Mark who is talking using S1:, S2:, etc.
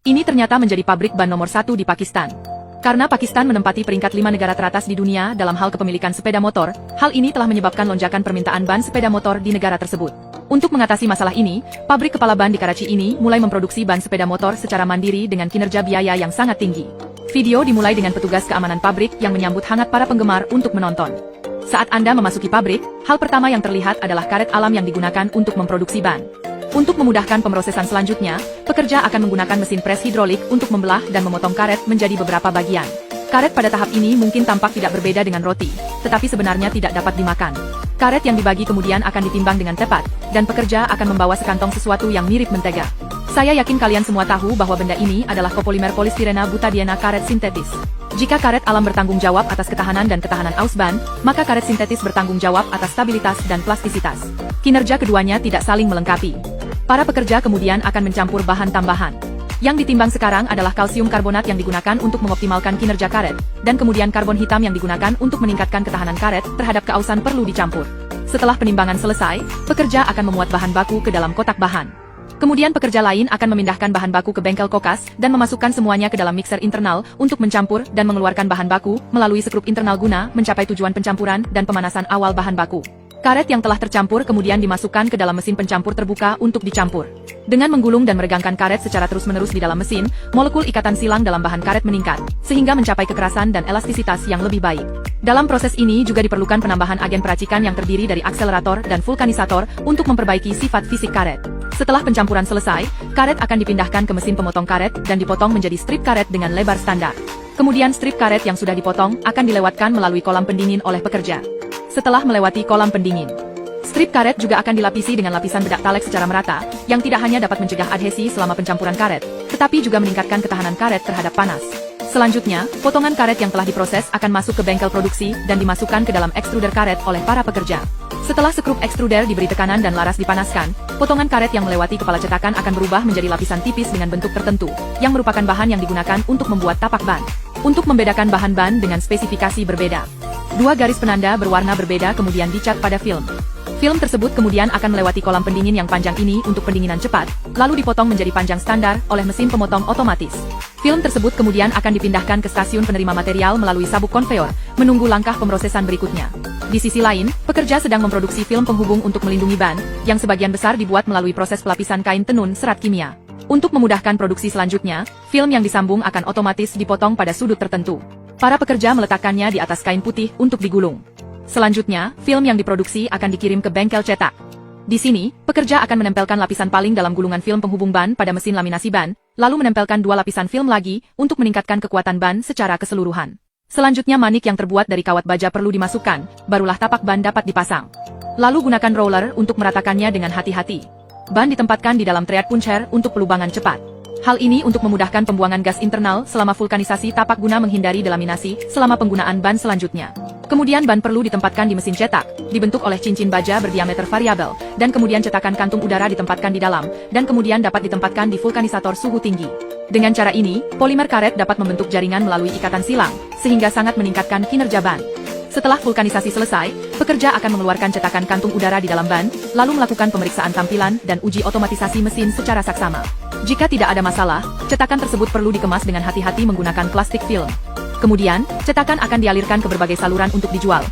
S1: Ini ternyata menjadi pabrik ban nomor 1 di Pakistan. Karena Pakistan menempati peringkat 5 negara teratas di dunia dalam hal kepemilikan sepeda motor, hal ini telah menyebabkan lonjakan permintaan ban sepeda motor di negara tersebut. Untuk mengatasi masalah ini, pabrik kepala ban di Karachi ini mulai memproduksi ban sepeda motor secara mandiri dengan kinerja biaya yang sangat tinggi. Video dimulai dengan petugas keamanan pabrik yang menyambut hangat para penggemar untuk menonton. Saat Anda memasuki pabrik, hal pertama yang terlihat adalah karet alam yang digunakan untuk memproduksi ban. Untuk memudahkan pemrosesan selanjutnya, pekerja akan menggunakan mesin pres hidrolik untuk membelah dan memotong karet menjadi beberapa bagian. Karet pada tahap ini mungkin tampak tidak berbeda dengan roti, tetapi sebenarnya tidak dapat dimakan. Karet yang dibagi kemudian akan ditimbang dengan tepat, dan pekerja akan membawa sekantong sesuatu yang mirip mentega. Saya yakin kalian semua tahu bahwa benda ini adalah kopolimer polistirena butadiena karet sintetis. Jika karet alam bertanggung jawab atas ketahanan dan ketahanan aus ban, maka karet sintetis bertanggung jawab atas stabilitas dan plastisitas. Kinerja keduanya tidak saling melengkapi. Para pekerja kemudian akan mencampur bahan tambahan. Yang ditimbang sekarang adalah kalsium karbonat yang digunakan untuk mengoptimalkan kinerja karet, dan kemudian karbon hitam yang digunakan untuk meningkatkan ketahanan karet terhadap keausan perlu dicampur. Setelah penimbangan selesai, pekerja akan memuat bahan baku ke dalam kotak bahan. Kemudian pekerja lain akan memindahkan bahan baku ke bengkel kokas dan memasukkan semuanya ke dalam mixer internal untuk mencampur dan mengeluarkan bahan baku melalui sekrup internal guna mencapai tujuan pencampuran dan pemanasan awal bahan baku. Karet yang telah tercampur kemudian dimasukkan ke dalam mesin pencampur terbuka untuk dicampur. Dengan menggulung dan meregangkan karet secara terus-menerus di dalam mesin, molekul ikatan silang dalam bahan karet meningkat, sehingga mencapai kekerasan dan elastisitas yang lebih baik. Dalam proses ini juga diperlukan penambahan agen peracikan yang terdiri dari akselerator dan vulkanisator untuk memperbaiki sifat fisik karet. Setelah pencampuran selesai, karet akan dipindahkan ke mesin pemotong karet dan dipotong menjadi strip karet dengan lebar standar. Kemudian strip karet yang sudah dipotong akan dilewatkan melalui kolam pendingin oleh pekerja. Setelah melewati kolam pendingin, strip karet juga akan dilapisi dengan lapisan bedak talek secara merata, yang tidak hanya dapat mencegah adhesi selama pencampuran karet, tetapi juga meningkatkan ketahanan karet terhadap panas. Selanjutnya, potongan karet yang telah diproses akan masuk ke bengkel produksi dan dimasukkan ke dalam ekstruder karet oleh para pekerja. Setelah sekrup ekstruder diberi tekanan dan laras dipanaskan, potongan karet yang melewati kepala cetakan akan berubah menjadi lapisan tipis dengan bentuk tertentu, yang merupakan bahan yang digunakan untuk membuat tapak ban. Untuk membedakan bahan ban dengan spesifikasi berbeda, dua garis penanda berwarna berbeda kemudian dicat pada film. Film tersebut kemudian akan melewati kolam pendingin yang panjang ini untuk pendinginan cepat, lalu dipotong menjadi panjang standar oleh mesin pemotong otomatis. Film tersebut kemudian akan dipindahkan ke stasiun penerima material melalui sabuk konveyor, menunggu langkah pemrosesan berikutnya. Di sisi lain, pekerja sedang memproduksi film penghubung untuk melindungi ban, yang sebagian besar dibuat melalui proses pelapisan kain tenun serat kimia. Untuk memudahkan produksi selanjutnya, film yang disambung akan otomatis dipotong pada sudut tertentu. Para pekerja meletakkannya di atas kain putih untuk digulung. Selanjutnya, film yang diproduksi akan dikirim ke bengkel cetak. Di sini, pekerja akan menempelkan lapisan paling dalam gulungan film penghubung ban pada mesin laminasi ban, lalu menempelkan dua lapisan film lagi untuk meningkatkan kekuatan ban secara keseluruhan. Selanjutnya manik yang terbuat dari kawat baja perlu dimasukkan, barulah tapak ban dapat dipasang. Lalu gunakan roller untuk meratakannya dengan hati-hati. Ban ditempatkan di dalam tread puncher untuk pelubangan cepat. Hal ini untuk memudahkan pembuangan gas internal selama vulkanisasi tapak guna menghindari delaminasi selama penggunaan ban selanjutnya. Kemudian ban perlu ditempatkan di mesin cetak, dibentuk oleh cincin baja berdiameter variabel, dan kemudian cetakan kantung udara ditempatkan di dalam, dan kemudian dapat ditempatkan di vulkanisator suhu tinggi. Dengan cara ini, polimer karet dapat membentuk jaringan melalui ikatan silang, sehingga sangat meningkatkan kinerja ban. Setelah vulkanisasi selesai, pekerja akan mengeluarkan cetakan kantung udara di dalam ban, lalu melakukan pemeriksaan tampilan dan uji otomatisasi mesin secara saksama. Jika tidak ada masalah, cetakan tersebut perlu dikemas dengan hati-hati menggunakan plastik film. Kemudian, cetakan akan dialirkan ke berbagai saluran untuk dijual.